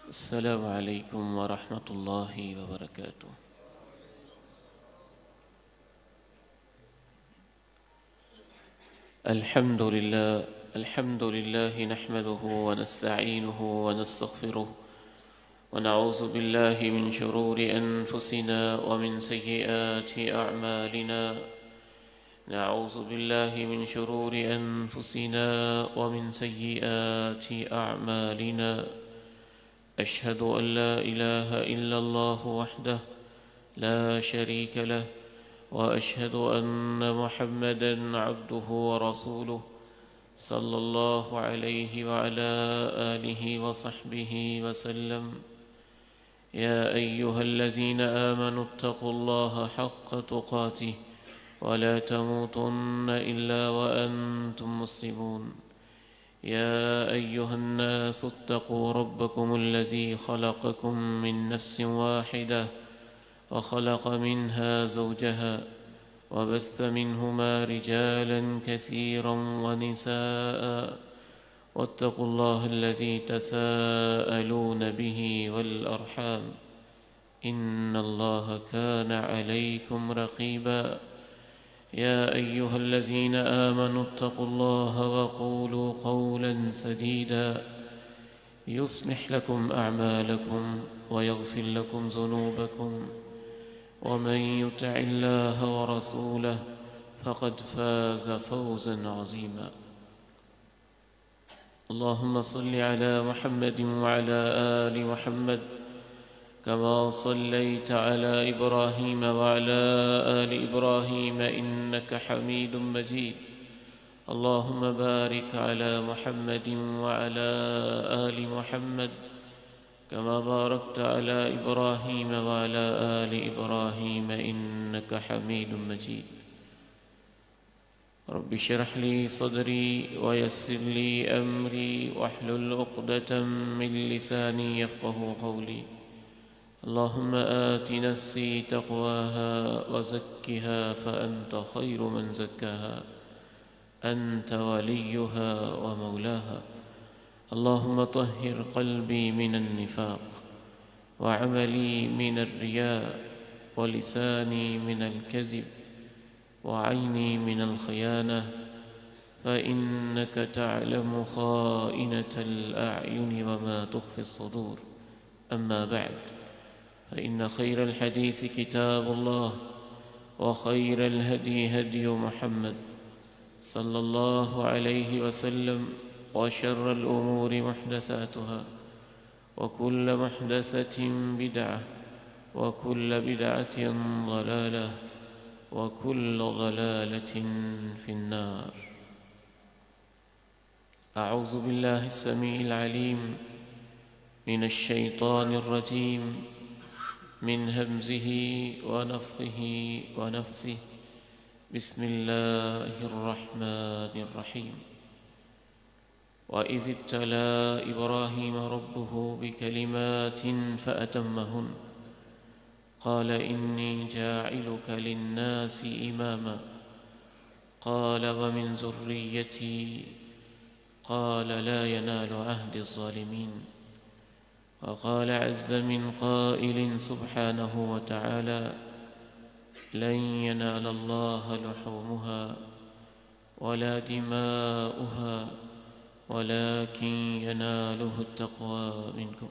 السلام عليكم ورحمة الله وبركاته. الحمد لله نحمده ونستعينه ونستغفره ونعوذ بالله من شرور أنفسنا ومن سيئات أعمالنا. نعوذ بالله من شرور أنفسنا ومن سيئات أعمالنا. أشهد أن لا إله إلا الله وحده لا شريك له، وأشهد أن محمدًا عبده ورسوله صلى الله عليه وعلى آله وصحبه وسلم. يا أيها الذين آمنوا اتقوا الله حق تقاته ولا تموتن إلا وأنتم مسلمون. يا أيها الناس اتقوا ربكم الذي خلقكم من نفس واحدة وخلق منها زوجها وبث منهما رجالا كثيرا ونساء، واتقوا الله الذي تساءلون به والأرحام إن الله كان عليكم رقيبا. يا أيها الذين آمنوا اتقوا الله وقولوا قولا سديدا يصلح لكم أعمالكم ويغفر لكم ذنوبكم، ومن يطع الله ورسوله فقد فاز فوزا عظيما. اللهم صل على محمد وعلى آل محمد كما صليت على إبراهيم وعلى آل إبراهيم إنك حميد مجيد. اللهم بارك على محمد وعلى آل محمد كما باركت على إبراهيم وعلى آل إبراهيم إنك حميد مجيد. رب اشرح لي صدري ويسر لي أمري واحلل عقدة من لساني يفقه قولي. اللهم آت نفسي تقواها وزكها فأنت خير من زكاها، أنت وليها ومولاها. اللهم طهر قلبي من النفاق وعملي من الرياء ولساني من الكذب وعيني من الخيانة، فإنك تعلم خائنة الأعين وما تخفي الصدور. أما بعد، فإن خير الحديث كتاب الله، وخير الهدي هدي محمد صلى الله عليه وسلم، وشر الأمور محدثاتها، وكل محدثة بدعة، وكل بدعة ضلالة، وكل ضلالة في النار. أعوذ بالله السميع العليم من الشيطان الرجيم من همزه ونفخه ونفثه. بسم الله الرحمن الرحيم. وإذ ابتلى إبراهيم ربه بكلمات فأتمهن قال إني جاعلك للناس إماما قال ومن ذريتي قال لا ينال عهد الظالمين. وقال عز من قائل سبحانه وتعالى لن ينال الله لحومها ولا دماؤها ولكن يناله التقوى منكم.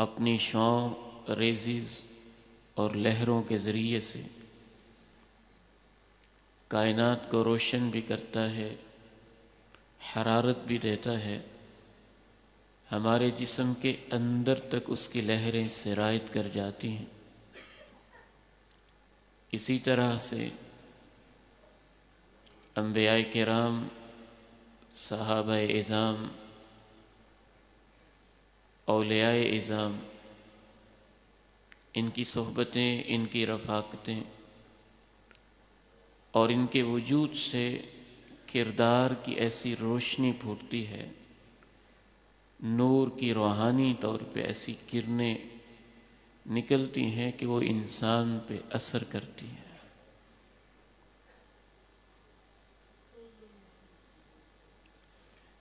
اپنی شعاؤں، ریزز اور لہروں کے ذریعے سے کائنات کو روشن بھی کرتا ہے، حرارت بھی دیتا ہے، ہمارے جسم کے اندر تک اس کی لہریں سرایت کر جاتی ہیں۔ اسی طرح سے انبیاء کرام، صحابہ اعظام، اولیاء اعظام، ان کی صحبتیں، ان کی رفاقتیں اور ان کے وجود سے کردار کی ایسی روشنی پھوٹتی ہے، نور کی روحانی طور پہ ایسی کرنیں نکلتی ہیں کہ وہ انسان پہ اثر کرتی ہیں۔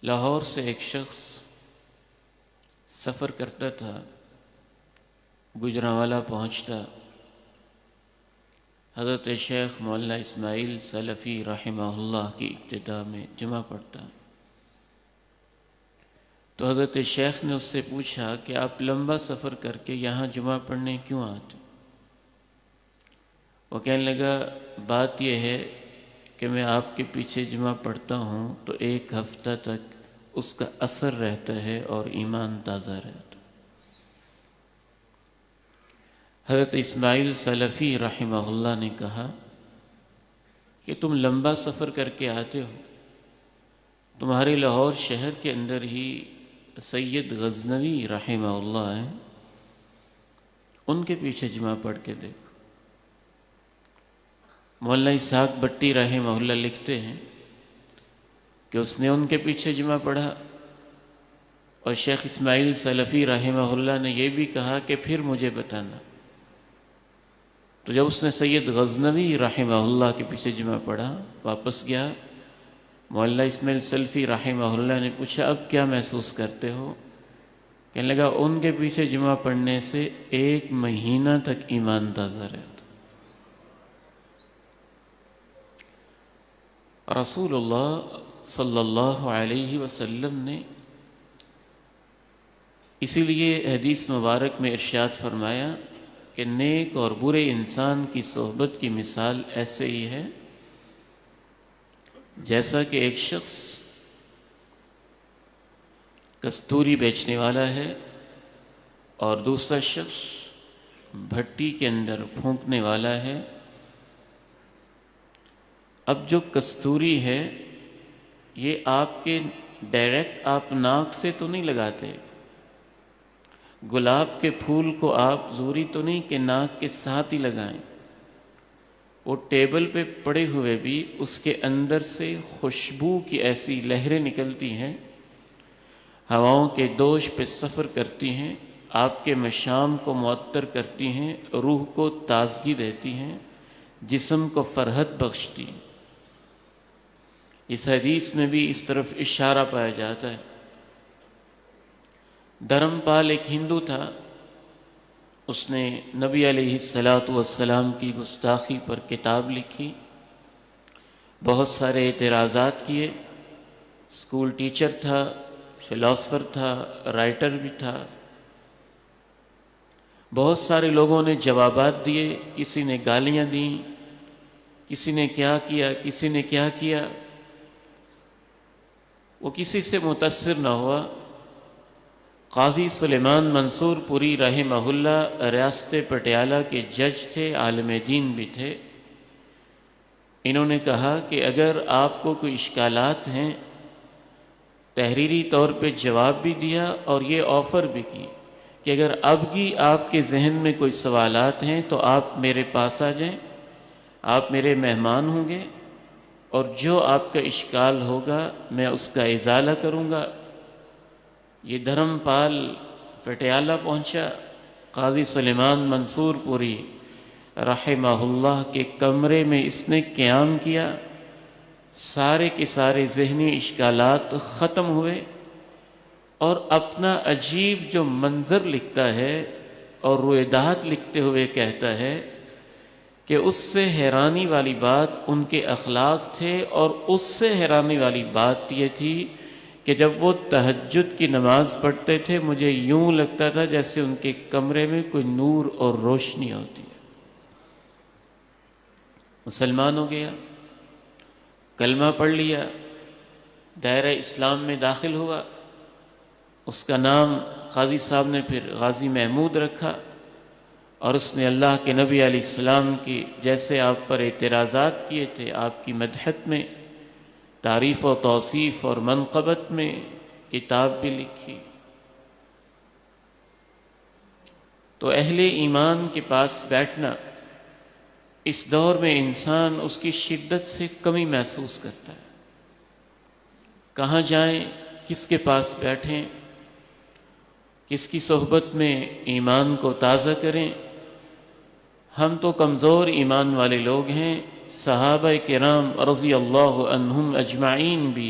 لاہور سے ایک شخص سفر کرتا تھا، گجرانوالہ پہنچتا، حضرت شیخ مولانا اسماعیل سلفی رحمہ اللہ کی ابتدا میں جمعہ پڑھتا۔ تو حضرت شیخ نے اس سے پوچھا کہ آپ لمبا سفر کر کے یہاں جمعہ پڑھنے کیوں آتے؟ وہ کہنے لگا، بات یہ ہے کہ میں آپ کے پیچھے جمعہ پڑھتا ہوں تو ایک ہفتہ تک اس کا اثر رہتا ہے اور ایمان تازہ رہتا ہے۔ حضرت اسماعیل سلفی رحمہ اللہ نے کہا کہ تم لمبا سفر کر کے آتے ہو، تمہارے لاہور شہر کے اندر ہی سید غزنوی رحمہ اللہ ہیں، ان کے پیچھے جمعہ پڑھ کے دیکھو۔ مولانا اسحاق بٹی رحمہ اللہ لکھتے ہیں کہ اس نے ان کے پیچھے جمعہ پڑھا، اور شیخ اسماعیل سلفی رحمہ اللہ نے یہ بھی کہا کہ پھر مجھے بتانا۔ تو جب اس نے سید غزنوی رحمہ اللہ کے پیچھے جمعہ پڑھا، واپس گیا، مولانا اسماعیل سلفی رحمہ اللہ نے پوچھا، اب کیا محسوس کرتے ہو؟ کہنے لگا، ان کے پیچھے جمعہ پڑھنے سے 1 مہینہ تک ایمان تازہ رہتا۔ رسول اللہ صلی اللہ علیہ وسلم نے اسی لیے حدیث مبارک میں ارشاد فرمایا کہ نیک اور برے انسان کی صحبت کی مثال ایسے ہی ہے جیسا کہ ایک شخص کستوری بیچنے والا ہے اور دوسرا شخص بھٹی کے اندر پھونکنے والا ہے۔ اب جو کستوری ہے یہ آپ کے ڈائریکٹ آپ ناک سے تو نہیں لگاتے، گلاب کے پھول کو آپ ضروری تو نہیں کہ ناک کے ساتھ ہی لگائیں، وہ ٹیبل پہ پڑے ہوئے بھی اس کے اندر سے خوشبو کی ایسی لہریں نکلتی ہیں، ہواؤں کے دوش پہ سفر کرتی ہیں، آپ کے مشام کو معطر کرتی ہیں، روح کو تازگی دیتی ہیں، جسم کو فرحت بخشتی ہیں۔ اس حدیث میں بھی اس طرف اشارہ پایا جاتا ہے۔ دھرم پال ایک ہندو تھا، اس نے نبی علیہ السلام کی گستاخی پر کتاب لکھی، بہت سارے اعتراضات کیے، اسکول ٹیچر تھا، فلاسفر تھا، رائٹر بھی تھا، بہت سارے لوگوں نے جوابات دیے، کسی نے گالیاں دیں، کسی نے کیا کیا، کسی نے کیا کیا، وہ کسی سے متاثر نہ ہوا۔ قاضی سلیمان منصور پوری رحمہ اللہ ریاست پٹیالہ کے جج تھے، عالم دین بھی تھے۔ انہوں نے کہا کہ اگر آپ کو کوئی اشکالات ہیں، تحریری طور پہ جواب بھی دیا اور یہ آفر بھی کی کہ اگر اب بھی آپ کے ذہن میں کوئی سوالات ہیں تو آپ میرے پاس آ جائیں، آپ میرے مہمان ہوں گے، اور جو آپ کا اشکال ہوگا میں اس کا ازالہ کروں گا۔ یہ دھرم پال پٹیالہ پہنچا، قاضی سلیمان منصور پوری رحمہ اللہ کے کمرے میں اس نے قیام کیا، سارے کے سارے ذہنی اشکالات ختم ہوئے، اور اپنا عجیب جو منظر لکھتا ہے اور رویداد لکھتے ہوئے کہتا ہے کہ اس سے حیرانی والی بات ان کے اخلاق تھے، اور اس سے حیرانی والی بات یہ تھی کہ جب وہ تہجد کی نماز پڑھتے تھے مجھے یوں لگتا تھا جیسے ان کے کمرے میں کوئی نور اور روشنی ہوتی ہے۔ مسلمان ہو گیا، کلمہ پڑھ لیا، دائرہ اسلام میں داخل ہوا، اس کا نام قاضی صاحب نے پھر غازی محمود رکھا، اور اس نے اللہ کے نبی علیہ السلام کی جیسے آپ پر اعتراضات کیے تھے، آپ کی مدحت میں تعریف و توصیف اور منقبت میں کتاب بھی لکھی۔ تو اہل ایمان کے پاس بیٹھنا اس دور میں انسان اس کی شدت سے کمی محسوس کرتا ہے۔ کہاں جائیں، کس کے پاس بیٹھیں، کس کی صحبت میں ایمان کو تازہ کریں؟ ہم تو کمزور ایمان والے لوگ ہیں۔ صحابہ کرام رضی اللہ عنہم اجمعین بھی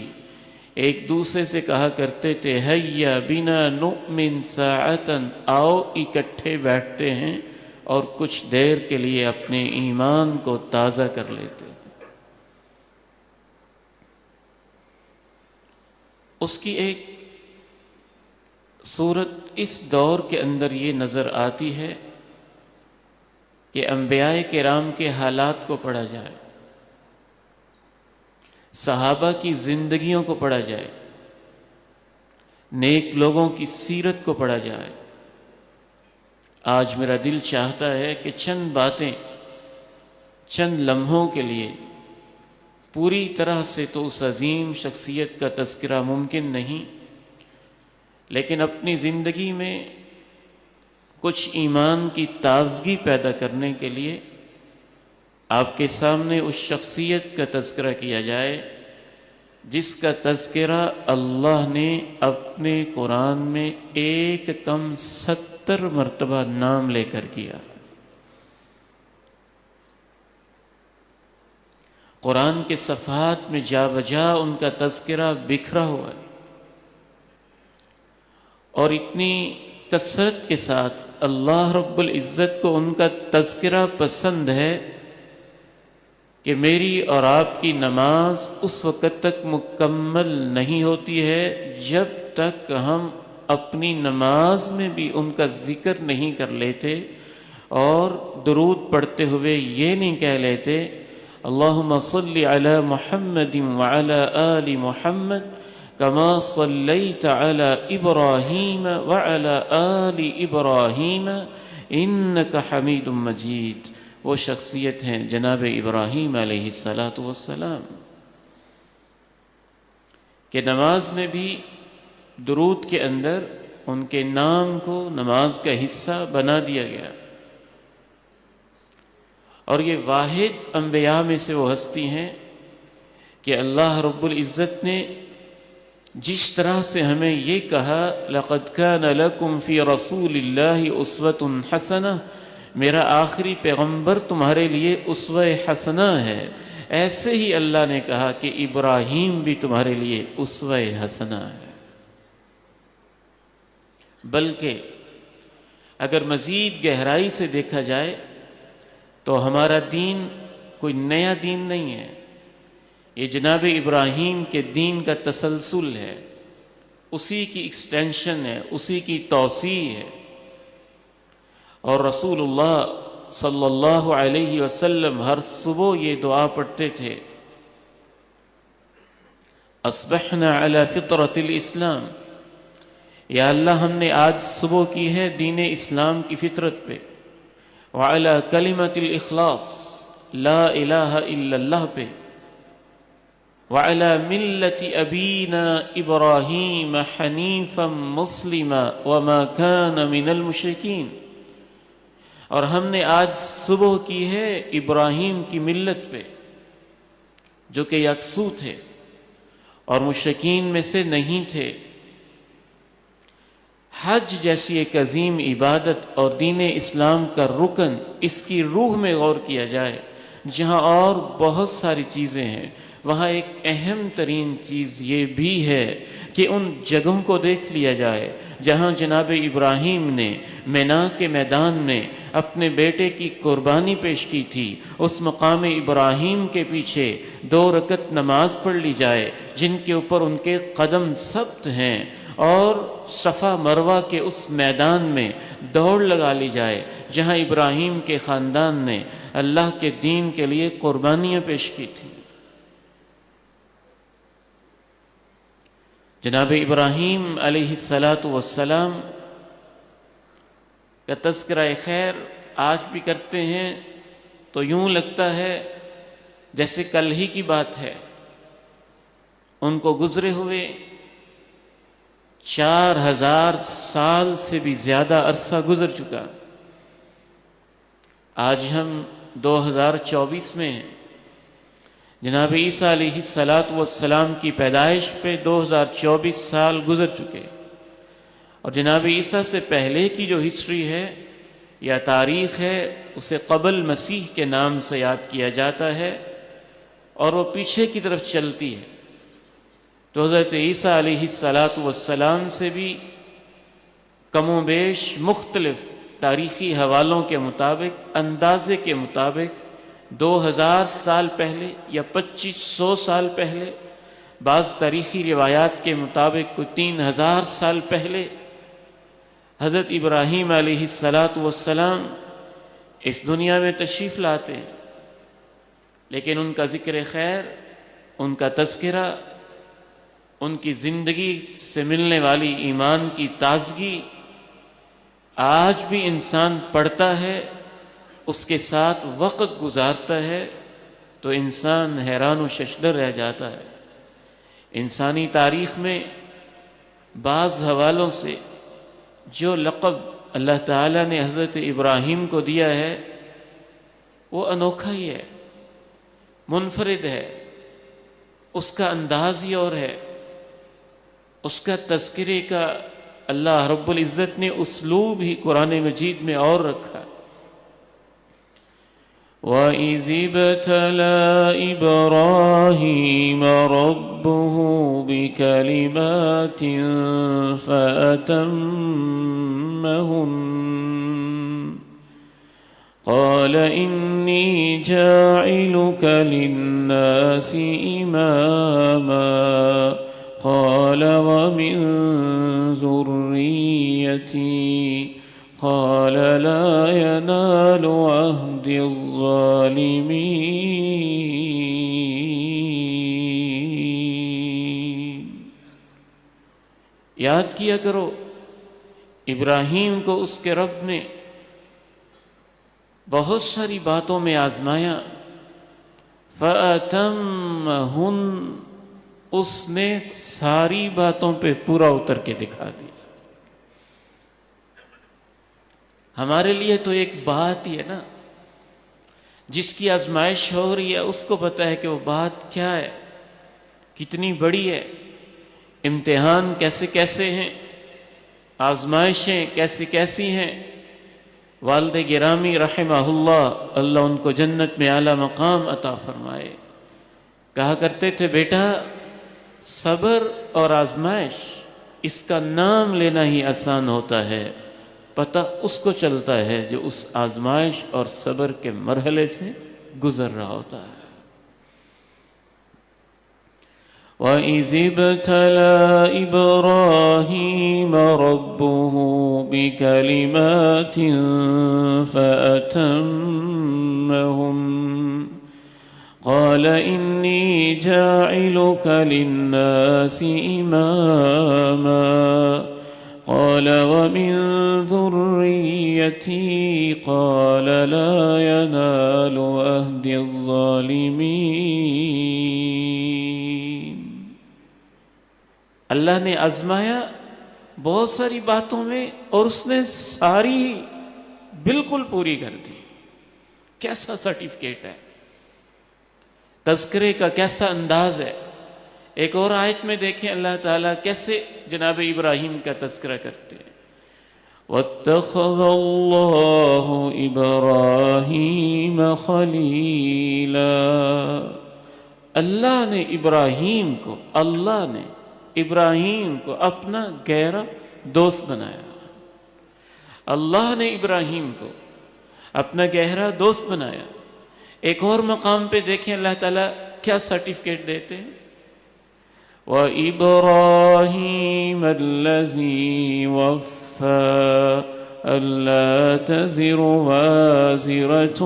ایک دوسرے سے کہا کرتے تھے ہیا بنا نؤمن ساعتاً، آؤ اکٹھے بیٹھتے ہیں اور کچھ دیر کے لیے اپنے ایمان کو تازہ کر لیتے ہیں۔ اس کی ایک صورت اس دور کے اندر یہ نظر آتی ہے کہ انبیاء کرام کے حالات کو پڑھا جائے، صحابہ کی زندگیوں کو پڑھا جائے، نیک لوگوں کی سیرت کو پڑھا جائے۔ آج میرا دل چاہتا ہے کہ چند باتیں، چند لمحوں کے لیے، پوری طرح سے تو اس عظیم شخصیت کا تذکرہ ممکن نہیں، لیکن اپنی زندگی میں کچھ ایمان کی تازگی پیدا کرنے کے لیے آپ کے سامنے اس شخصیت کا تذکرہ کیا جائے جس کا تذکرہ اللہ نے اپنے قرآن میں ایک کم 70 مرتبہ نام لے کر کیا۔ قرآن کے صفحات میں جا بجا ان کا تذکرہ بکھرا ہوا ہے، اور اتنی کثرت کے ساتھ اللہ رب العزت کو ان کا تذکرہ پسند ہے کہ میری اور آپ کی نماز اس وقت تک مکمل نہیں ہوتی ہے جب تک ہم اپنی نماز میں بھی ان کا ذکر نہیں کر لیتے اور درود پڑھتے ہوئے یہ نہیں کہہ لیتے اللہم صلی علی محمد وعلی آل محمد کما صلیت علی ابراہیم وعلی آل ابراہیم انک حمید مجید۔ وہ شخصیت ہیں جناب ابراہیم علیہ السلام کہ نماز میں بھی درود کے اندر ان کے نام کو نماز کا حصہ بنا دیا گیا، اور یہ واحد انبیاء میں سے وہ ہستی ہیں کہ اللہ رب العزت نے جس طرح سے ہمیں یہ کہا لَقَدْ كَانَ لَكُمْ فِي رَسُولِ اللَّهِ أُسْوَةٌ حَسَنَةٌ، میرا آخری پیغمبر تمہارے لیے اسوہ حسنہ ہے، ایسے ہی اللہ نے کہا کہ ابراہیم بھی تمہارے لیے اسوہ حسنہ ہے۔ بلکہ اگر مزید گہرائی سے دیکھا جائے تو ہمارا دین کوئی نیا دین نہیں ہے، یہ جناب ابراہیم کے دین کا تسلسل ہے، اسی کی ایکسٹینشن ہے، اسی کی توسیع ہے۔ اور رسول اللہ صلی اللہ علیہ وسلم ہر صبح یہ دعا پڑھتے تھے اصبحنا علی فطرۃ الاسلام، یا اللہ ہم نے آج صبح کی ہے دین اسلام کی فطرت پہ، وعلی کلمۃ الاخلاص لا الہ الا اللہ پہ، وعلی ملت ابینا ابراہیم حنیفا مسلما وما کان من المشرکین، اور ہم نے آج صبح کی ہے ابراہیم کی ملت پہ جو کہ یکسو تھے اور مشرکین میں سے نہیں تھے۔ حج جیسی ایک عظیم عبادت اور دین اسلام کا رکن، اس کی روح میں غور کیا جائے، جہاں اور بہت ساری چیزیں ہیں، وہاں ایک اہم ترین چیز یہ بھی ہے کہ ان جگہوں کو دیکھ لیا جائے جہاں جناب ابراہیم نے مینا کے میدان میں اپنے بیٹے کی قربانی پیش کی تھی۔ اس مقام ابراہیم کے پیچھے 2 رکعت نماز پڑھ لی جائے جن کے اوپر ان کے قدم ثبت ہیں، اور صفا مروہ کے اس میدان میں دوڑ لگا لی جائے جہاں ابراہیم کے خاندان نے اللہ کے دین کے لیے قربانیاں پیش کی تھیں۔ جناب ابراہیم علیہ السلام کا تذکرہ خیر آج بھی کرتے ہیں تو یوں لگتا ہے جیسے کل ہی کی بات ہے۔ ان کو گزرے ہوئے 4000 سال سے بھی زیادہ عرصہ گزر چکا۔ آج ہم 2024 میں ہیں۔ جناب عیسیٰ علیہ السلام کی پیدائش پہ 2024 سال گزر چکے، اور جناب عیسیٰ سے پہلے کی جو ہسٹری ہے یا تاریخ ہے اسے قبل مسیح کے نام سے یاد کیا جاتا ہے، اور وہ پیچھے کی طرف چلتی ہے۔ تو حضرت عیسیٰ علیہ السلام سے بھی کم و بیش مختلف تاریخی حوالوں کے مطابق، اندازے کے مطابق 2000 سال پہلے یا 2500 سال پہلے، بعض تاریخی روایات کے مطابق کوئی 3000 سال پہلے حضرت ابراہیم علیہ السلام اس دنیا میں تشریف لاتے ہیں۔ لیکن ان کا ذکر خیر، ان کا تذکرہ، ان کی زندگی سے ملنے والی ایمان کی تازگی آج بھی انسان پڑھتا ہے، اس کے ساتھ وقت گزارتا ہے تو انسان حیران و ششدر رہ جاتا ہے۔ انسانی تاریخ میں بعض حوالوں سے جو لقب اللہ تعالیٰ نے حضرت ابراہیم کو دیا ہے وہ انوکھا ہی ہے، منفرد ہے، اس کا انداز ہی اور ہے، اس کا تذکرے کا اللہ رب العزت نے اسلوب ہی قرآن مجید میں اور رکھا۔ وَإِذِ ابْتَلَىٰ إِبْرَاهِيمَ رَبُّهُ بِكَلِمَاتٍ فَأَتَمَّهُنَّ قَالَ إِنِّي جَاعِلُكَ لِلنَّاسِ إِمَامًا قال ومن ذريتي قال لا ينال عهد الظالمين۔ یاد کیا کرو ابراہیم کو اس کے رب نے بہت ساری باتوں میں آزمایا، فَأَتَمَّهُنَّ، اس نے ساری باتوں پہ پورا اتر کے دکھا دی۔ ہمارے لیے تو ایک بات ہی ہے نا، جس کی آزمائش ہو رہی ہے اس کو پتہ ہے کہ وہ بات کیا ہے، کتنی بڑی ہے، امتحان کیسے کیسے ہیں، آزمائشیں کیسی کیسی ہیں۔ والد گرامی رحمہ اللہ، اللہ ان کو جنت میں اعلیٰ مقام عطا فرمائے، کہا کرتے تھے بیٹا صبر اور آزمائش اس کا نام لینا ہی آسان ہوتا ہے، پتہ اس کو چلتا ہے جو اس آزمائش اور صبر کے مرحلے سے گزر رہا ہوتا ہے۔ وَإِذِ ابْتَلَىٰ إِبْرَاهِيمَ رَبُّهُ بِكَلِمَاتٍ فَأَتَمَّهُنَّ قال إني جاعلك للناس إماما قال ومن ذريتي قال لا ينال عهد الظالمين۔ اللہ نے آزمایا بہت ساری باتوں میں اور اس نے ساری بالکل پوری کر دی۔ کیسا سرٹیفکیٹ ہے، تذکرے کا کیسا انداز ہے۔ ایک اور آیت میں دیکھیں اللہ تعالیٰ کیسے جناب ابراہیم کا تذکرہ کرتے ہیں۔ وَاتَّخَذَ اللَّهُ إِبْرَاهِيمَ خَلِيلًا، اللہ نے ابراہیم کو اپنا گہرا دوست بنایا. اللہ نے ابراہیم کو اپنا گہرا دوست بنایا. ایک اور مقام پہ دیکھیں اللہ تعالیٰ کیا سرٹیفکیٹ دیتے ہیں. وَإِبْرَاهِيمَ الَّذِي وَفَّى أَلَّا تَزِرُ وَازِرَةٌ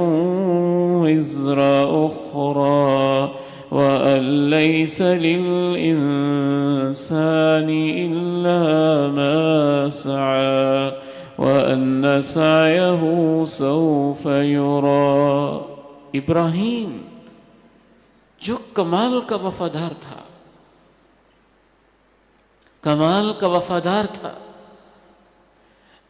وِزْرَ أُخْرَى وَأَن لَّيْسَ لِلْإِنسَانِ إِلَّا مَا سَعَى وَأَنَّ سَعْيَهُ سَوْفَ يُرَى. ابراہیم جو کمال کا وفادار تھا،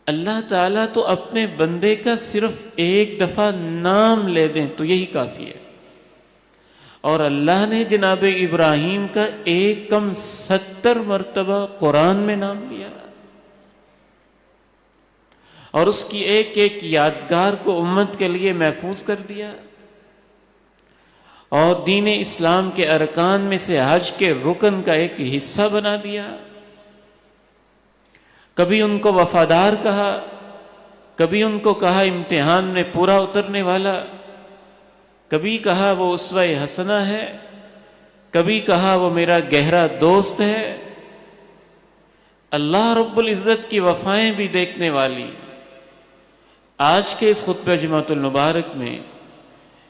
اللہ تعالیٰ تو اپنے بندے کا صرف ایک دفعہ نام لے دیں تو یہی کافی ہے، اور اللہ نے جناب ابراہیم کا ایک کم 70 مرتبہ قرآن میں نام لیا، اور اس کی ایک ایک یادگار کو امت کے لیے محفوظ کر دیا، اور دین اسلام کے ارکان میں سے حج کے رکن کا ایک حصہ بنا دیا. کبھی ان کو وفادار کہا، کبھی ان کو کہا امتحان میں پورا اترنے والا، کبھی کہا وہ اسوہ حسنہ ہے، کبھی کہا وہ میرا گہرا دوست ہے. اللہ رب العزت کی وفائیں بھی دیکھنے والی. آج کے اس خطبہ جمعۃ المبارک میں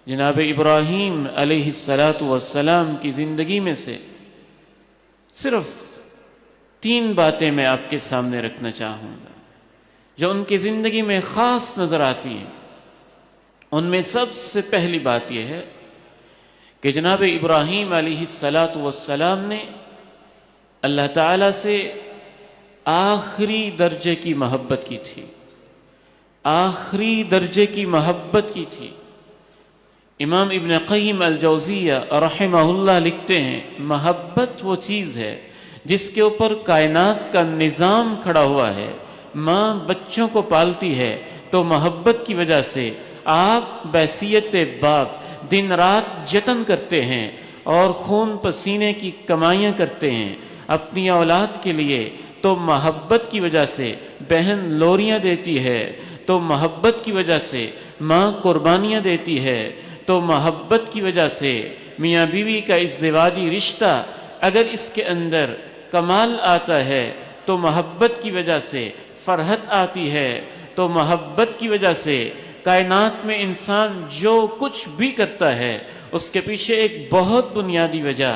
جناب ابراہیم علیہ السلام کی زندگی میں سے صرف 3 باتیں میں آپ کے سامنے رکھنا چاہوں گا جو ان کی زندگی میں خاص نظر آتی ہیں. ان میں سب سے پہلی بات یہ ہے کہ جناب ابراہیم علیہ السلام نے اللہ تعالیٰ سے آخری درجے کی محبت کی تھی. امام ابن قیم الجوزیہ رحمہ اللہ لکھتے ہیں، محبت وہ چیز ہے جس کے اوپر کائنات کا نظام کھڑا ہوا ہے. ماں بچوں کو پالتی ہے تو محبت کی وجہ سے آپ بحیثیت باپ دن رات جتن کرتے ہیں اور خون پسینے کی کمائیاں کرتے ہیں اپنی اولاد کے لیے، تو محبت کی وجہ سے بہن لوریاں دیتی ہے، تو محبت کی وجہ سے ماں قربانیاں دیتی ہے، تو محبت کی وجہ سے میاں بیوی کا ازدواجی رشتہ اگر اس کے اندر کمال آتا ہے تو محبت کی وجہ سے فرحت آتی ہے، تو محبت کی وجہ سے کائنات میں انسان جو کچھ بھی کرتا ہے اس کے پیچھے ایک بہت بنیادی وجہ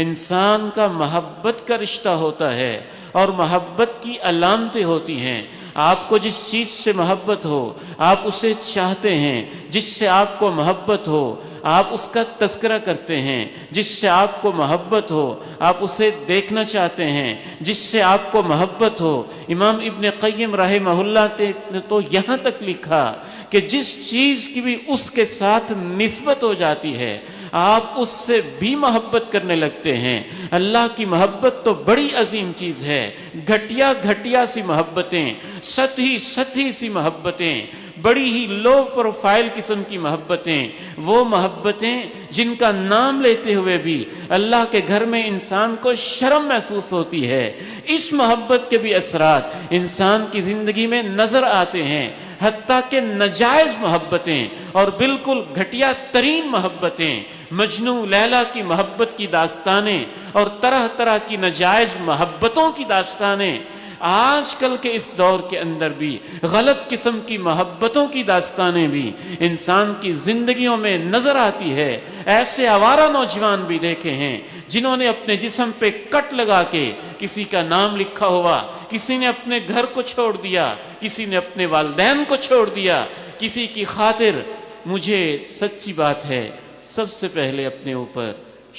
انسان کا محبت کا رشتہ ہوتا ہے، اور محبت کی علامتیں ہوتی ہیں. آپ کو جس چیز سے محبت ہو آپ اسے چاہتے ہیں، جس سے آپ کو محبت ہو آپ اس کا تذکرہ کرتے ہیں، جس سے آپ کو محبت ہو آپ اسے دیکھنا چاہتے ہیں، جس سے آپ کو محبت ہو. امام ابن قیم رحمہ اللہ نے تو یہاں تک لکھا کہ جس چیز کی بھی اس کے ساتھ نسبت ہو جاتی ہے آپ اس سے بھی محبت کرنے لگتے ہیں. اللہ کی محبت تو بڑی عظیم چیز ہے. گھٹیا سی محبتیں، سطحی سی محبتیں، بڑی ہی لو پروفائل قسم کی محبتیں، وہ محبتیں جن کا نام لیتے ہوئے بھی اللہ کے گھر میں انسان کو شرم محسوس ہوتی ہے. اس محبت کے بھی اثرات انسان کی زندگی میں نظر آتے ہیں، حتیٰ کہ ناجائز محبتیں اور بالکل گھٹیا ترین محبتیں، مجنو لیلا کی محبت کی داستانیں اور طرح طرح کی ناجائز محبتوں کی داستانیں آج کل کے اس دور کے اندر بھی، غلط قسم کی محبتوں کی داستانیں بھی انسان کی زندگیوں میں نظر آتی ہے. ایسے آوارہ نوجوان بھی دیکھے ہیں جنہوں نے اپنے جسم پہ کٹ لگا کے کسی کا نام لکھا ہوا، کسی نے اپنے گھر کو چھوڑ دیا، کسی نے اپنے والدین کو چھوڑ دیا کسی کی خاطر. مجھے سچی بات ہے سب سے پہلے اپنے اوپر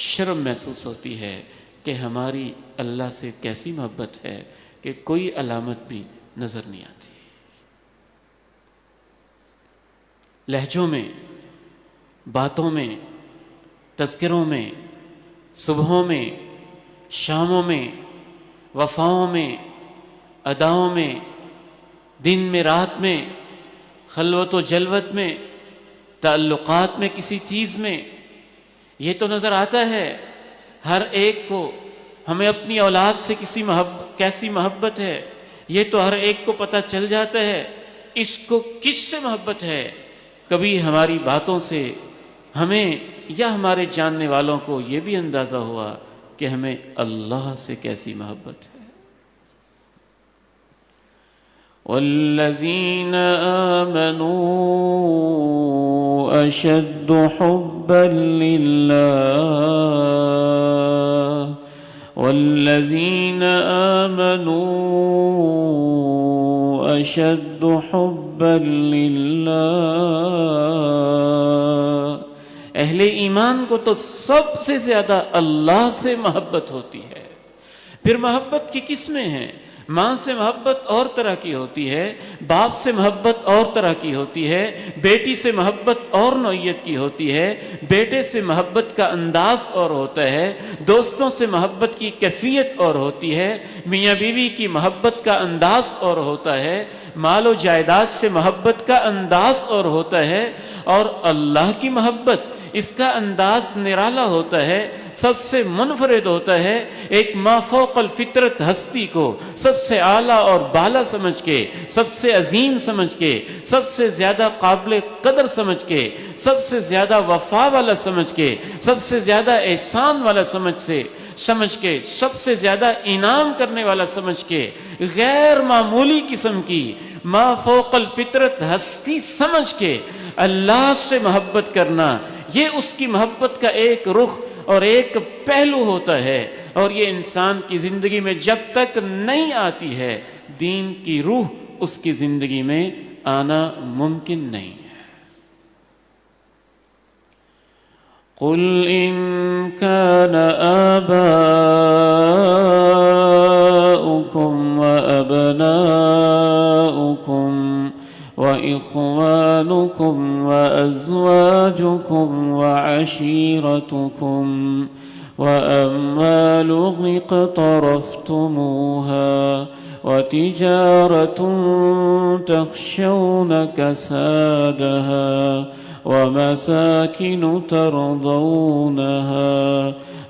شرم محسوس ہوتی ہے کہ ہماری اللہ سے کیسی محبت ہے کہ کوئی علامت بھی نظر نہیں آتی. لہجوں میں، باتوں میں، تذکروں میں، صبحوں میں، شاموں میں، وفاؤں میں، اداؤں میں، دن میں رات میں، خلوت و جلوت میں، تعلقات میں، کسی چیز میں یہ تو نظر آتا ہے ہر ایک کو، ہمیں اپنی اولاد سے کیسی محبت ہے یہ تو ہر ایک کو پتہ چل جاتا ہے، اس کو کس سے محبت ہے۔ کبھی ہماری باتوں سے ہمیں یا ہمارے جاننے والوں کو یہ بھی اندازہ ہوا کہ ہمیں اللہ سے کیسی محبت ہے۔ والذین آمنوا اشد حبا للہ، والذین آمنوا اشد حبا للہ، اہل ایمان کو تو سب سے زیادہ اللہ سے محبت ہوتی ہے۔ پھر محبت کی قسمیں ہیں، ماں سے محبت اور طرح کی ہوتی ہے، باپ سے محبت اور طرح کی ہوتی ہے، بیٹی سے محبت اور نوعیت کی ہوتی ہے، بیٹے سے محبت کا انداز اور ہوتا ہے، دوستوں سے محبت کی کیفیت اور ہوتی ہے، میاں بیوی کی محبت کا انداز اور ہوتا ہے، مال و جائیداد سے محبت کا انداز اور ہوتا ہے، اور اللہ کی محبت اس کا انداز نرالا ہوتا ہے، سب سے منفرد ہوتا ہے۔ ایک ما فوق الفطرت ہستی کو سب سے اعلیٰ اور بالا سمجھ کے، سب سے عظیم سمجھ کے، سب سے زیادہ قابل قدر سمجھ کے، سب سے زیادہ وفا والا سمجھ کے، سب سے زیادہ احسان والا سمجھ کے، سب سے زیادہ انعام کرنے والا سمجھ کے، غیر معمولی قسم کی ما فوق الفطرت ہستی سمجھ کے اللہ سے محبت کرنا، یہ اس کی محبت کا ایک رخ اور ایک پہلو ہوتا ہے، اور یہ انسان کی زندگی میں جب تک نہیں آتی ہے دین کی روح اس کی زندگی میں آنا ممکن نہیں ہے۔ قل ان كان آباؤكم وأبناؤكم وإخوانكم وأزواجكم وعشيرتكم وأموال اقترفتموها وتجارة تخشون كسادها ومساكن ترضونها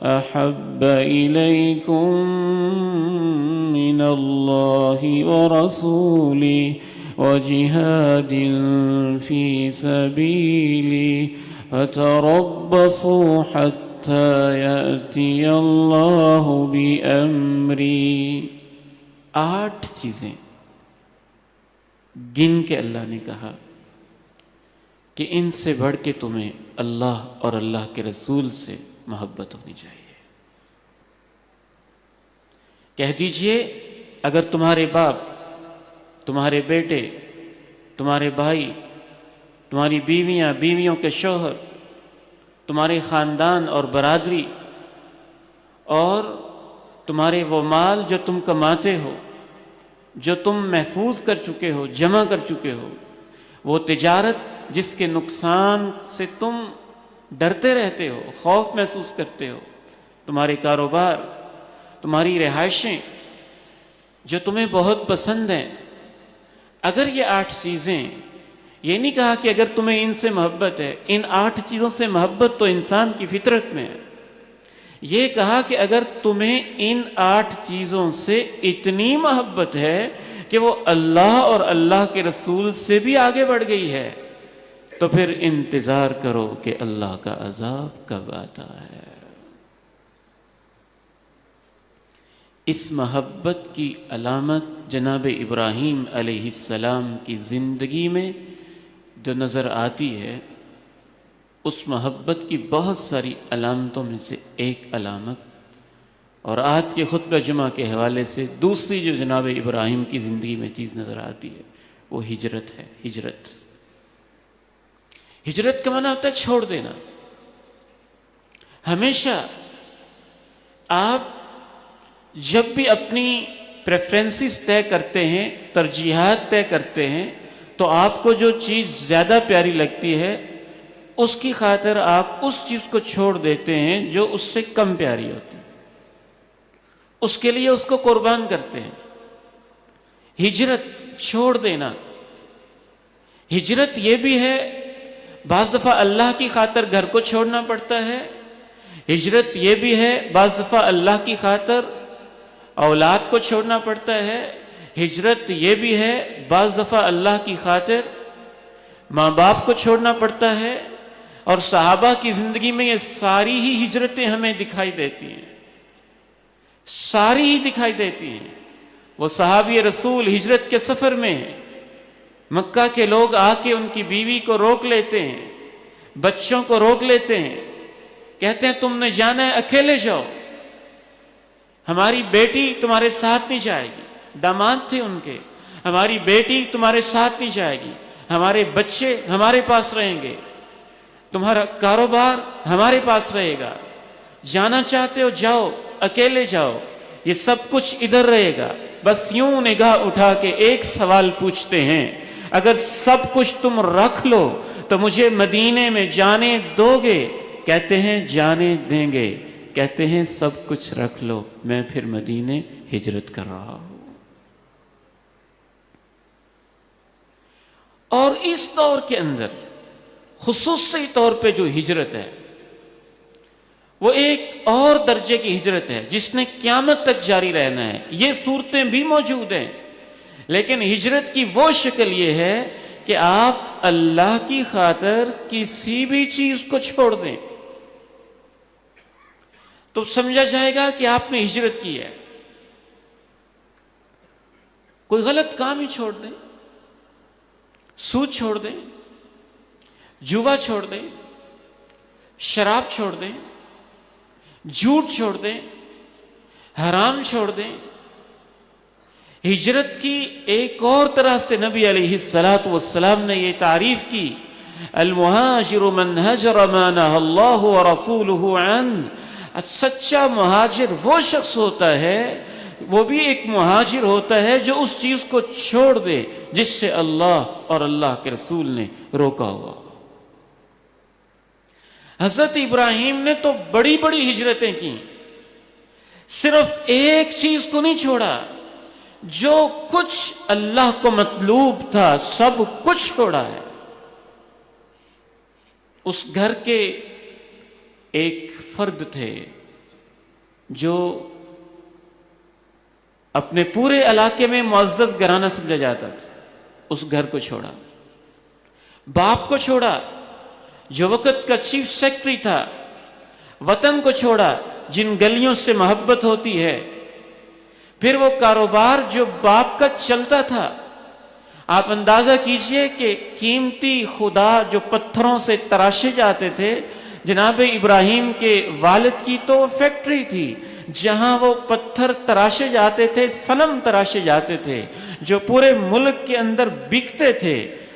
أحب إليكم من الله ورسوله وجهاد في سبيله فتربصوا حتى يأتي الله بأمره۔ 8 چیزیں گن کے اللہ نے کہا کہ ان سے بڑھ کے تمہیں اللہ اور اللہ کے رسول سے محبت ہونی چاہیے۔ کہہ دیجئے اگر تمہارے باپ، تمہارے بیٹے، تمہارے بھائی، تمہاری بیویاں، بیویوں کے شوہر، تمہارے خاندان اور برادری، اور تمہارے وہ مال جو تم کماتے ہو، جو تم محفوظ کر چکے ہو، جمع کر چکے ہو، وہ تجارت جس کے نقصان سے تم ڈرتے رہتے ہو، خوف محسوس کرتے ہو، تمہارے کاروبار، تمہاری رہائشیں جو تمہیں بہت پسند ہیں، اگر یہ 8 چیزیں، یہ نہیں کہا کہ اگر تمہیں ان سے محبت ہے، ان 8 چیزوں سے محبت تو انسان کی فطرت میں ہے، یہ کہا کہ اگر تمہیں ان 8 چیزوں سے اتنی محبت ہے کہ وہ اللہ اور اللہ کے رسول سے بھی آگے بڑھ گئی ہے، تو پھر انتظار کرو کہ اللہ کا عذاب کب آتا ہے۔ اس محبت کی علامت جناب ابراہیم علیہ السلام کی زندگی میں جو نظر آتی ہے، اس محبت کی بہت ساری علامتوں میں سے ایک علامت، اور آج کے خطبہ جمعہ کے حوالے سے دوسری جو جناب ابراہیم کی زندگی میں چیز نظر آتی ہے وہ ہجرت ہے۔ ہجرت کا معنی ہوتا ہے چھوڑ دینا۔ ہمیشہ آپ جب بھی اپنی پریفرنسز طے کرتے ہیں، ترجیحات طے کرتے ہیں، تو آپ کو جو چیز زیادہ پیاری لگتی ہے اس کی خاطر آپ اس چیز کو چھوڑ دیتے ہیں جو اس سے کم پیاری ہوتی ہے، اس کے لیے اس کو قربان کرتے ہیں۔ ہجرت چھوڑ دینا، ہجرت یہ بھی ہے بعض دفعہ اللہ کی خاطر گھر کو چھوڑنا پڑتا ہے، ہجرت یہ بھی ہے بعض دفعہ اللہ کی خاطر اولاد کو چھوڑنا پڑتا ہے، ہجرت یہ بھی ہے بعض دفعہ اللہ کی خاطر ماں باپ کو چھوڑنا پڑتا ہے، اور صحابہ کی زندگی میں یہ ساری ہی ہجرتیں ہمیں دکھائی دیتی ہیں، ساری ہی دکھائی دیتی ہیں۔ وہ صحابی رسول ہجرت کے سفر میں ہیں، مکہ کے لوگ آ کے ان کی بیوی کو روک لیتے ہیں، بچوں کو روک لیتے ہیں، کہتے ہیں تم نے جانا ہے اکیلے جاؤ، ہماری بیٹی تمہارے ساتھ نہیں جائے گی، داماد تھے ان کے، ہماری بیٹی تمہارے ساتھ نہیں جائے گی، ہمارے بچے ہمارے پاس رہیں گے، تمہارا کاروبار ہمارے پاس رہے گا، جانا چاہتے ہو جاؤ، اکیلے جاؤ، یہ سب کچھ ادھر رہے گا۔ بس یوں نگاہ اٹھا کے ایک سوال پوچھتے ہیں، اگر سب کچھ تم رکھ لو تو مجھے مدینے میں جانے دو گے؟ کہتے ہیں جانے دیں گے، کہتے ہیں سب کچھ رکھ لو، میں پھر مدینے ہجرت کر رہا ہوں۔ اور اس دور کے اندر خصوصی طور پہ جو ہجرت ہے وہ ایک اور درجے کی ہجرت ہے جس نے قیامت تک جاری رہنا ہے۔ یہ صورتیں بھی موجود ہیں، لیکن ہجرت کی وہ شکل یہ ہے کہ آپ اللہ کی خاطر کسی بھی چیز کو چھوڑ دیں تو سمجھا جائے گا کہ آپ نے ہجرت کی ہے۔ کوئی غلط کام ہی چھوڑ دیں، سود چھوڑ دیں، جوا چھوڑ دیں، شراب چھوڑ دیں، جھوٹ چھوڑ دیں، حرام چھوڑ دیں۔ ہجرت کی ایک اور طرح سے نبی علیہ الصلوۃ والسلام نے یہ تعریف کی، المہاجر من ہجر ما نہى اللہ ورسولہ عنہ۔ سچا مہاجر وہ شخص ہوتا ہے، وہ بھی ایک مہاجر ہوتا ہے جو اس چیز کو چھوڑ دے جس سے اللہ اور اللہ کے رسول نے روکا ہوا۔ حضرت ابراہیم نے تو بڑی بڑی ہجرتیں کی، صرف ایک چیز کو نہیں چھوڑا، جو کچھ اللہ کو مطلوب تھا سب کچھ چھوڑا ہے۔ اس گھر کے ایک فرد تھے جو اپنے پورے علاقے میں معزز گھرانہ سمجھا جاتا تھا، اس گھر کو چھوڑا۔ باپ کو چھوڑا جو وقت کا چیف سیکرٹری تھا، وطن کو چھوڑا جن گلیوں سے محبت ہوتی ہے، پھر وہ کاروبار جو باپ کا چلتا تھا۔ آپ اندازہ کیجئے کہ قیمتی خدا جو پتھروں سے تراشے جاتے تھے، جناب ابراہیم کے والد کی تو فیکٹری تھی جہاں وہ پتھر تراشے جاتے تھے، صنم تراشے جاتے تھے جو پورے ملک کے اندر بکتے تھے،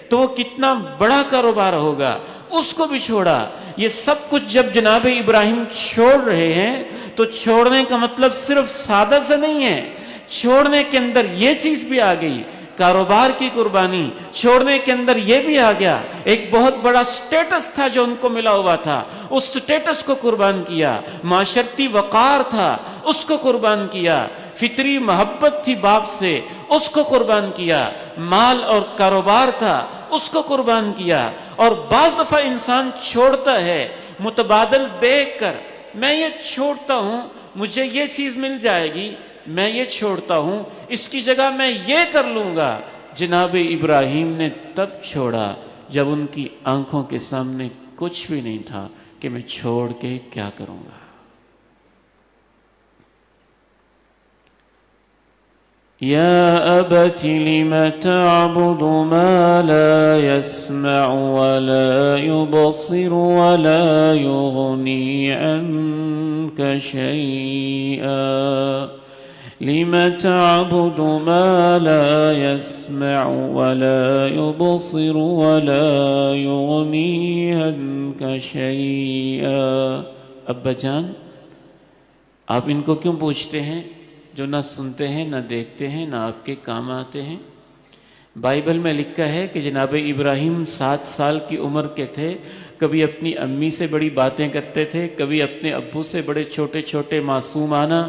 تو وہ کتنا بڑا کاروبار ہوگا، اس کو بھی چھوڑا۔ یہ سب کچھ جب جناب ابراہیم چھوڑ رہے ہیں تو چھوڑنے کا مطلب صرف سادہ سے نہیں ہے، چھوڑنے کے اندر یہ چیز بھی آ گئی، کاروبار کی قربانی، چھوڑنے کے اندر یہ بھی آ گیا، ایک بہت بڑا سٹیٹس تھا جو ان کو ملا ہوا تھا، اس سٹیٹس کو قربان کیا، معاشرتی وقار تھا اس کو قربان کیا، فطری محبت تھی باپ سے اس کو قربان کیا، مال اور کاروبار تھا اس کو قربان کیا۔ اور بعض دفعہ انسان چھوڑتا ہے متبادل دیکھ کر، میں یہ چھوڑتا ہوں مجھے یہ چیز مل جائے گی، میں یہ چھوڑتا ہوں اس کی جگہ میں یہ کر لوں گا۔ جناب ابراہیم نے تب چھوڑا جب ان کی آنکھوں کے سامنے کچھ بھی نہیں تھا کہ میں چھوڑ کے کیا کروں گا۔ یا ابت لم تعبد ما لا يسمع ولا يبصر ولا يغني عنك شيئا لم تعبد ما لا يسمع ولا يبصر ولا يغني عنك شيئا۔ ابا جان آپ ان کو کیوں پوچھتے ہیں جو نہ سنتے ہیں، نہ دیکھتے ہیں، نہ آپ کے کام آتے ہیں؟ بائبل میں لکھا ہے کہ جناب ابراہیم 7 سال کی عمر کے تھے، کبھی اپنی امی سے بڑی باتیں کرتے تھے، کبھی اپنے ابو سے بڑے چھوٹے چھوٹے معصومانہ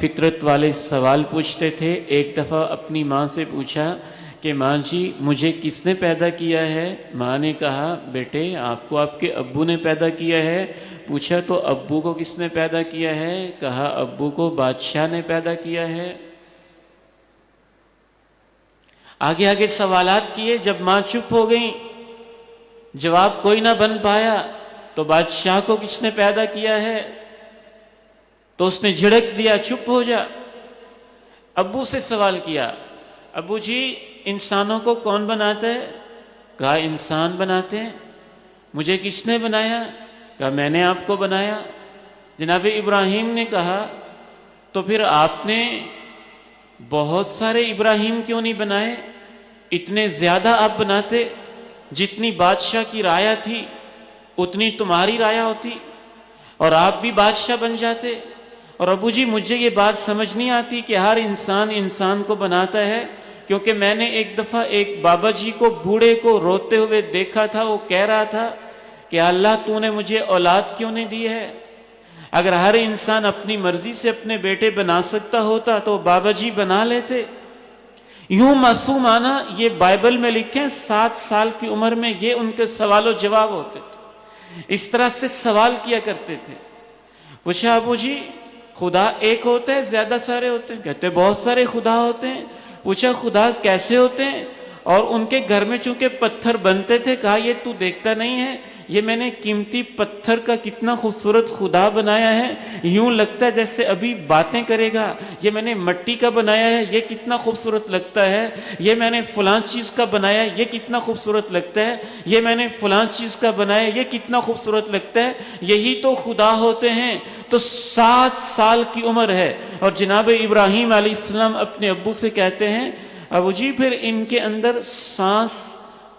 فطرت والے سوال پوچھتے تھے۔ ایک دفعہ اپنی ماں سے پوچھا کہ ماں جی مجھے کس نے پیدا کیا ہے؟ ماں نے کہا بیٹے آپ کو آپ کے ابو نے پیدا کیا ہے۔ پوچھا تو ابو کو کس نے پیدا کیا ہے؟ کہا ابو کو بادشاہ نے پیدا کیا ہے۔ آگے آگے سوالات کیے، جب ماں چپ ہو گئیں، جواب کوئی نہ بن پایا، تو بادشاہ کو کس نے پیدا کیا ہے؟ تو اس نے جھڑک دیا چپ ہو جا۔ ابو سے سوال کیا، ابو جی انسانوں کو کون بناتا ہے؟ کہا انسان بناتے ہیں۔ مجھے کس نے بنایا؟ کہا میں نے آپ کو بنایا۔ جناب ابراہیم نے کہا تو پھر آپ نے بہت سارے ابراہیم کیوں نہیں بنائے؟ اتنے زیادہ آپ بناتے، جتنی بادشاہ کی رایا تھی اتنی تمہاری رایا ہوتی اور آپ بھی بادشاہ بن جاتے۔ اور ابو جی مجھے یہ بات سمجھ نہیں آتی کہ ہر انسان انسان کو بناتا ہے، کیونکہ میں نے ایک دفعہ ایک بابا جی کو بوڑھے کو روتے ہوئے دیکھا تھا، وہ کہہ رہا تھا کہ اللہ تو نے مجھے اولاد کیوں نہیں دی ہے؟ اگر ہر انسان اپنی مرضی سے اپنے بیٹے بنا سکتا ہوتا تو بابا جی بنا لیتے۔ یوں معصومانہ یہ بائبل میں لکھیں 7 سال کی عمر میں یہ ان کے سوال و جواب ہوتے تھے، اس طرح سے سوال کیا کرتے تھے۔ پوچھا ابو جی خدا ایک ہوتا ہے زیادہ سارے ہوتے ہیں؟ کہتے بہت سارے خدا ہوتے ہیں۔ پوچھا خدا کیسے ہوتے ہیں؟ اور ان کے گھر میں چونکہ پتھر بنتے تھے، کہا یہ تو دیکھتا نہیں ہے، یہ میں نے قیمتی پتھر کا کتنا خوبصورت خدا بنایا ہے، یوں لگتا ہے جیسے ابھی باتیں کرے گا۔ یہ میں نے مٹی کا بنایا ہے، یہ کتنا خوبصورت لگتا ہے۔ یہ میں نے فلاں چیز کا بنایا ہے، یہ کتنا خوبصورت لگتا ہے۔ یہ میں نے فلاں چیز کا بنایا ہے، یہ کتنا خوبصورت لگتا ہے۔ یہی تو خدا ہوتے ہیں۔ تو 7 سال کی عمر ہے اور جناب ابراہیم علیہ السلام اپنے ابو سے کہتے ہیں ابو جی پھر ان کے اندر سانس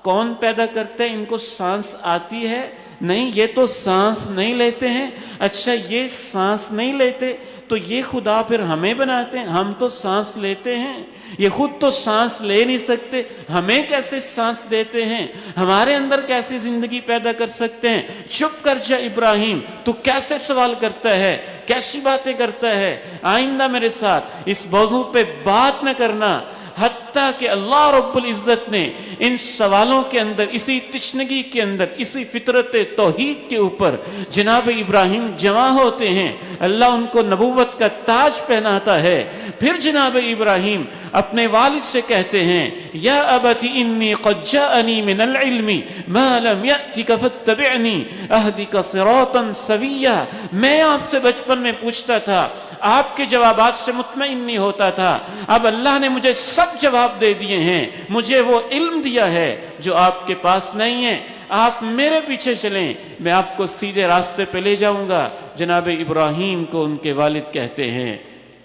کون پیدا کرتا ہے؟ ان کو سانس آتی ہے؟ نہیں یہ تو سانس نہیں لیتے ہیں۔ اچھا یہ سانس نہیں لیتے تو یہ خدا پھر ہمیں بناتے ہیں؟ ہم تو سانس لیتے ہیں، یہ خود تو سانس لے نہیں سکتے، ہمیں کیسے سانس دیتے ہیں؟ ہمارے اندر کیسے زندگی پیدا کر سکتے ہیں؟ چپ کر جا ابراہیم، تو کیسے سوال کرتا ہے، کیسی باتیں کرتا ہے؟ آئندہ میرے ساتھ اس موضوع پہ بات نہ کرنا، حتیٰ کہ اللہ رب العزت نے ان سوالوں کے اندر، اسی تشنگی کے اندر، اسی فطرت توحید کے اوپر جناب ابراہیم جمع ہوتے ہیں، اللہ ان کو نبوت کا تاج پہناتا ہے۔ پھر جناب ابراہیم اپنے والد سے کہتے ہیں یا ابت انی قد جاءنی من العلم ما لم یأتک فاتبعنی اہدک صراطا سویا۔ میں آپ سے بچپن میں پوچھتا تھا، آپ کے جوابات سے مطمئن نہیں ہوتا تھا، اب اللہ نے مجھے سب جواب دے دیے ہیں، مجھے وہ علم دیا ہے جو آپ کے پاس نہیں ہے، آپ میرے پیچھے چلیں، میں آپ کو سیدھے راستے پہ لے جاؤں گا۔ جناب ابراہیم کو ان کے والد کہتے ہیں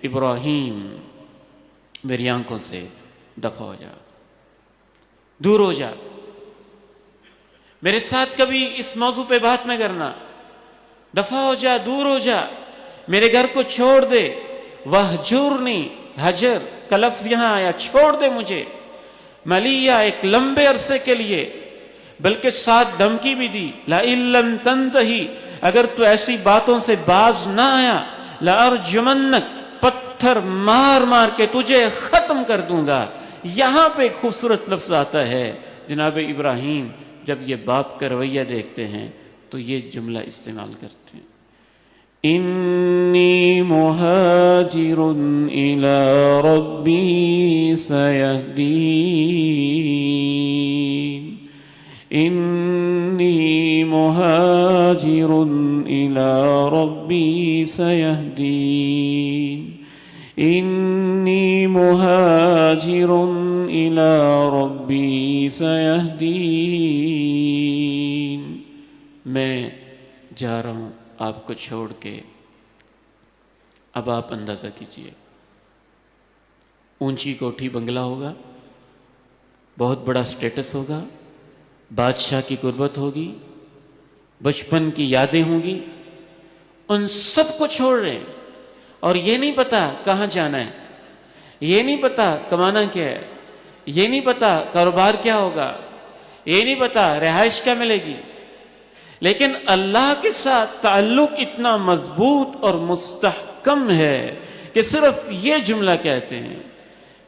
ابراہیم میری آنکھوں سے دفع ہو جا، دور ہو جا، میرے ساتھ کبھی اس موضوع پہ بات نہ کرنا، دفع ہو جا، دور ہو جا، میرے گھر کو چھوڑ دے۔ وَهْجُرْنِي، حجر کا لفظ یہاں آیا، چھوڑ دے مجھے، ملیہ ایک لمبے عرصے کے لیے، بلکہ ساتھ دھمکی بھی دی لَإِن لَمْ تَنْتَهِ، اگر تو ایسی باتوں سے باز نہ آیا لَأَرْجُمَنَّكَ، پتھر مار مار کے تجھے ختم کر دوں گا۔ یہاں پہ ایک خوبصورت لفظ آتا ہے، جناب ابراہیم جب یہ باپ کا رویہ دیکھتے ہیں تو یہ جملہ استعمال کرتے ہیں انی مہاجر الی ربی سیہدین، انی مہاجر الی ربی سیہدین، انی مہاجر الی ربی سیہدین۔ میں جا رہا ہوں آپ کو چھوڑ کے۔ اب آپ اندازہ کیجئے، اونچی کوٹھی بنگلہ ہوگا، بہت بڑا سٹیٹس ہوگا، بادشاہ کی قربت ہوگی، بچپن کی یادیں ہوں گی، ان سب کو چھوڑ رہے ہیں اور یہ نہیں پتا کہاں جانا ہے، یہ نہیں پتا کمانا کیا ہے، یہ نہیں پتا کاروبار کیا ہوگا، یہ نہیں پتا رہائش کیا ملے گی، لیکن اللہ کے ساتھ تعلق اتنا مضبوط اور مستحکم ہے کہ صرف یہ جملہ کہتے ہیں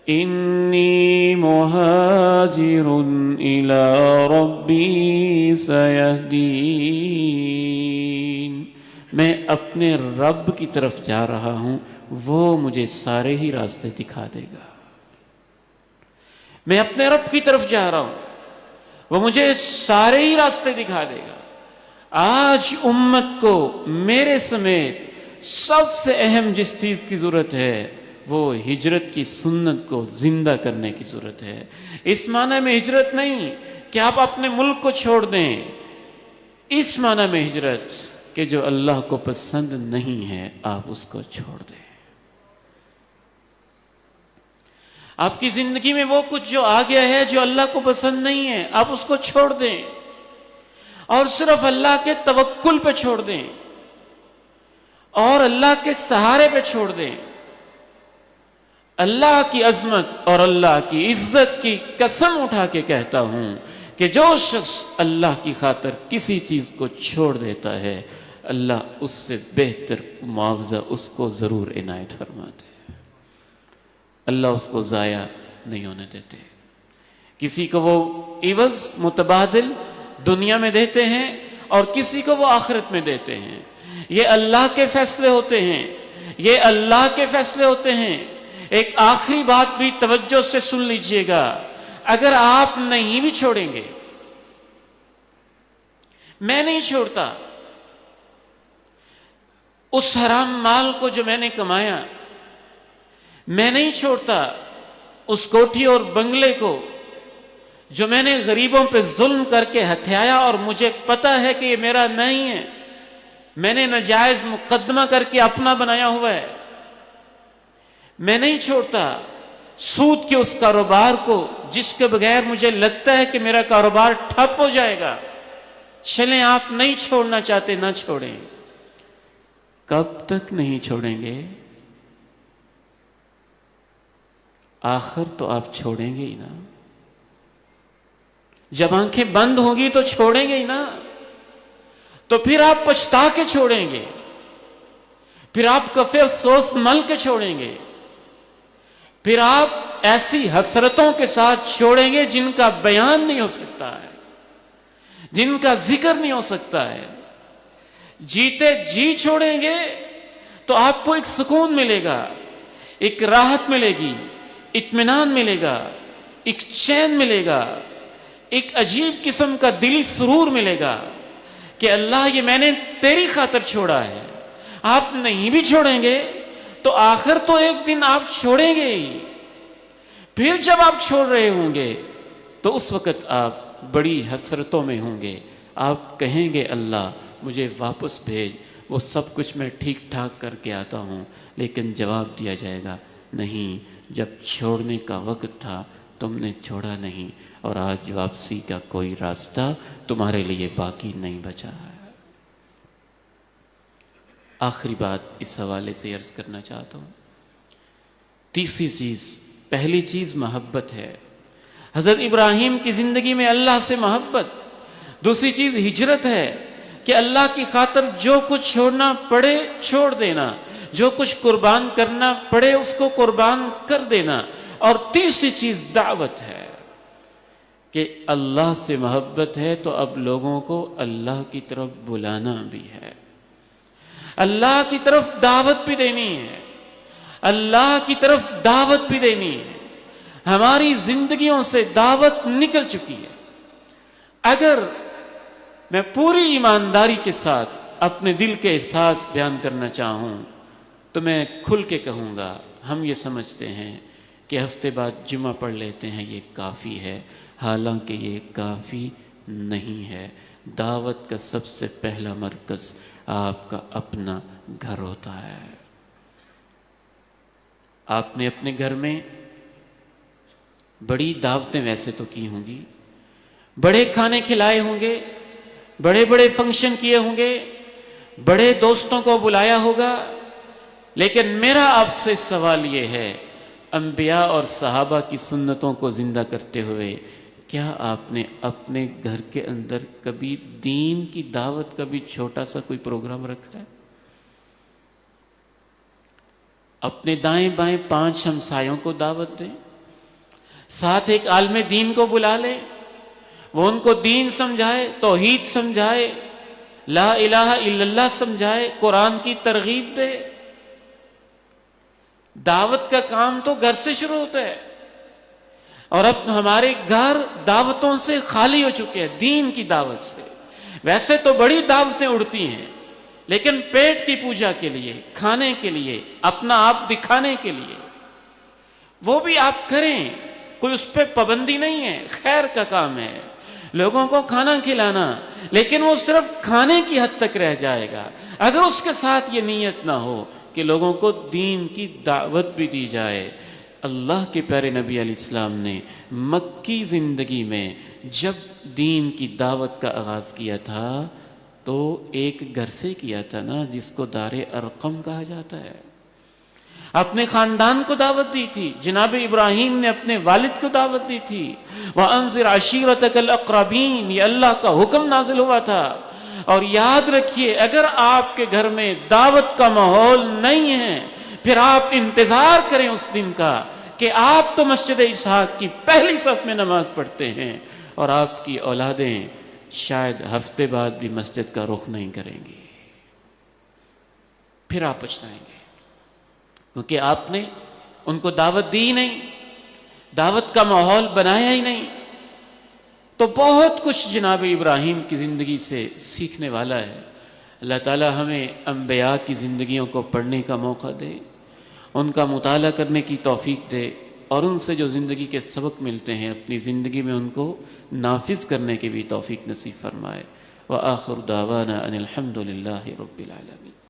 انی مہاجر الی ربی سیہدین، میں اپنے رب کی طرف جا رہا ہوں، وہ مجھے سارے ہی راستے دکھا دے گا۔ میں اپنے رب کی طرف جا رہا ہوں، وہ مجھے سارے ہی راستے دکھا دے گا۔ آج امت کو میرے سمیت سب سے اہم جس چیز کی ضرورت ہے وہ ہجرت کی سنت کو زندہ کرنے کی ضرورت ہے۔ اس معنی میں ہجرت نہیں کہ آپ اپنے ملک کو چھوڑ دیں، اس معنی میں ہجرت کہ جو اللہ کو پسند نہیں ہے آپ اس کو چھوڑ دیں۔ آپ کی زندگی میں وہ کچھ جو آ گیا ہے جو اللہ کو پسند نہیں ہے آپ اس کو چھوڑ دیں اور صرف اللہ کے توکل پہ چھوڑ دیں اور اللہ کے سہارے پہ چھوڑ دیں۔ اللہ کی عظمت اور اللہ کی عزت کی قسم اٹھا کے کہتا ہوں کہ جو شخص اللہ کی خاطر کسی چیز کو چھوڑ دیتا ہے اللہ اس سے بہتر معاوضہ اس کو ضرور عنایت فرماتے ہیں۔ اللہ اس کو ضائع نہیں ہونے دیتے۔ کسی کو وہ عوض متبادل دنیا میں دیتے ہیں اور کسی کو وہ آخرت میں دیتے ہیں۔ یہ اللہ کے فیصلے ہوتے ہیں، یہ اللہ کے فیصلے ہوتے ہیں۔ ایک آخری بات بھی توجہ سے سن لیجئے گا، اگر آپ نہیں بھی چھوڑیں گے، میں نہیں چھوڑتا اس حرام مال کو جو میں نے کمایا، میں نہیں چھوڑتا اس کوٹھی اور بنگلے کو جو میں نے غریبوں پہ ظلم کر کے ہتھیایا اور مجھے پتا ہے کہ یہ میرا نہیں ہے، میں نے ناجائز مقدمہ کر کے اپنا بنایا ہوا ہے۔ میں نہیں چھوڑتا سود کے اس کاروبار کو جس کے بغیر مجھے لگتا ہے کہ میرا کاروبار ٹھپ ہو جائے گا۔ چلیں آپ نہیں چھوڑنا چاہتے نہ چھوڑیں۔ کب تک نہیں چھوڑیں گے؟ آخر تو آپ چھوڑیں گے ہی نا۔ جب آنکھیں بند ہوں گی تو چھوڑیں گے ہی نا، تو پھر آپ پچھتا کے چھوڑیں گے، پھر آپ کفے افسوس مل کے چھوڑیں گے، پھر آپ ایسی حسرتوں کے ساتھ چھوڑیں گے جن کا بیان نہیں ہو سکتا ہے، جن کا ذکر نہیں ہو سکتا ہے۔ جیتے جی چھوڑیں گے تو آپ کو ایک سکون ملے گا، ایک راحت ملے گی، اطمینان ملے گا، ایک چین ملے گا، ایک عجیب قسم کا دلی سرور ملے گا کہ اللہ یہ میں نے تیری خاطر چھوڑا ہے۔ آپ نہیں بھی چھوڑیں گے تو آخر تو ایک دن آپ چھوڑیں گے ہی۔ پھر جب آپ چھوڑ رہے ہوں گے تو اس وقت آپ بڑی حسرتوں میں ہوں گے۔ آپ کہیں گے اللہ مجھے واپس بھیج، وہ سب کچھ میں ٹھیک ٹھاک کر کے آتا ہوں، لیکن جواب دیا جائے گا نہیں، جب چھوڑنے کا وقت تھا تم نے چھوڑا نہیں، اور آج واپسی کا کوئی راستہ تمہارے لیے باقی نہیں بچا ہے۔ آخری بات اس حوالے سے عرض کرنا چاہتا ہوں۔ تیسری چیز، پہلی چیز محبت ہے، حضرت ابراہیم کی زندگی میں اللہ سے محبت۔ دوسری چیز ہجرت ہے کہ اللہ کی خاطر جو کچھ چھوڑنا پڑے چھوڑ دینا، جو کچھ قربان کرنا پڑے اس کو قربان کر دینا۔ اور تیسری چیز دعوت ہے کہ اللہ سے محبت ہے تو اب لوگوں کو اللہ کی طرف بلانا بھی ہے، اللہ کی طرف دعوت بھی دینی ہے، اللہ کی طرف دعوت بھی دینی ہے۔ ہماری زندگیوں سے دعوت نکل چکی ہے۔ اگر میں پوری ایمانداری کے ساتھ اپنے دل کے احساس بیان کرنا چاہوں تو میں کھل کے کہوں گا، ہم یہ سمجھتے ہیں کہ ہفتے بعد جمعہ پڑھ لیتے ہیں یہ کافی ہے، حالانکہ یہ کافی نہیں ہے۔ دعوت کا سب سے پہلا مرکز آپ کا اپنا گھر ہوتا ہے۔ آپ نے اپنے گھر میں بڑی دعوتیں ویسے تو کی ہوں گی، بڑے کھانے کھلائے ہوں گے، بڑے بڑے فنکشن کیے ہوں گے، بڑے دوستوں کو بلایا ہوگا، لیکن میرا آپ سے سوال یہ ہے، انبیاء اور صحابہ کی سنتوں کو زندہ کرتے ہوئے کیا آپ نے اپنے گھر کے اندر کبھی دین کی دعوت کا بھی چھوٹا سا کوئی پروگرام رکھا ہے؟ اپنے دائیں بائیں 5 ہمسایوں کو دعوت دیں، ساتھ ایک عالم دین کو بلا لیں، وہ ان کو دین سمجھائے، توحید سمجھائے، لا الہ الا اللہ سمجھائے، قرآن کی ترغیب دے۔ دعوت کا کام تو گھر سے شروع ہوتا ہے، اور اب ہمارے گھر دعوتوں سے خالی ہو چکے ہیں، دین کی دعوت سے۔ ویسے تو بڑی دعوتیں اڑتی ہیں، لیکن پیٹ کی پوجا کے لیے، کھانے کے لیے، اپنا آپ دکھانے کے لیے، وہ بھی آپ کریں، کوئی اس پہ پابندی نہیں ہے، خیر کا کام ہے لوگوں کو کھانا کھلانا، لیکن وہ صرف کھانے کی حد تک رہ جائے گا اگر اس کے ساتھ یہ نیت نہ ہو کہ لوگوں کو دین کی دعوت بھی دی جائے۔ اللہ کے پیارے نبی علیہ السلام نے مکی زندگی میں جب دین کی دعوت کا آغاز کیا تھا تو ایک گھر سے کیا تھا نا، جس کو دار ارقم کہا جاتا ہے۔ اپنے خاندان کو دعوت دی تھی، جناب ابراہیم نے اپنے والد کو دعوت دی تھی۔ وَأَنذِرْ عَشِيرَتَكَ الْأَقْرَبِينَ، یہ اللہ کا حکم نازل ہوا تھا۔ اور یاد رکھیے، اگر آپ کے گھر میں دعوت کا ماحول نہیں ہے، پھر آپ انتظار کریں اس دن کا کہ آپ تو مسجد اسحاق کی پہلی صف میں نماز پڑھتے ہیں اور آپ کی اولادیں شاید ہفتے بعد بھی مسجد کا رخ نہیں کریں گی، پھر آپ پچھتائیں گے، کیونکہ آپ نے ان کو دعوت دی ہی نہیں، دعوت کا ماحول بنایا ہی نہیں۔ تو بہت کچھ جناب ابراہیم کی زندگی سے سیکھنے والا ہے۔ اللہ تعالی ہمیں انبیاء کی زندگیوں کو پڑھنے کا موقع دے، ان کا مطالعہ کرنے کی توفیق دے، اور ان سے جو زندگی کے سبق ملتے ہیں اپنی زندگی میں ان کو نافذ کرنے کی بھی توفیق نصیب فرمائے۔ وآخر دعوانا ان الحمد للہ رب العالمین۔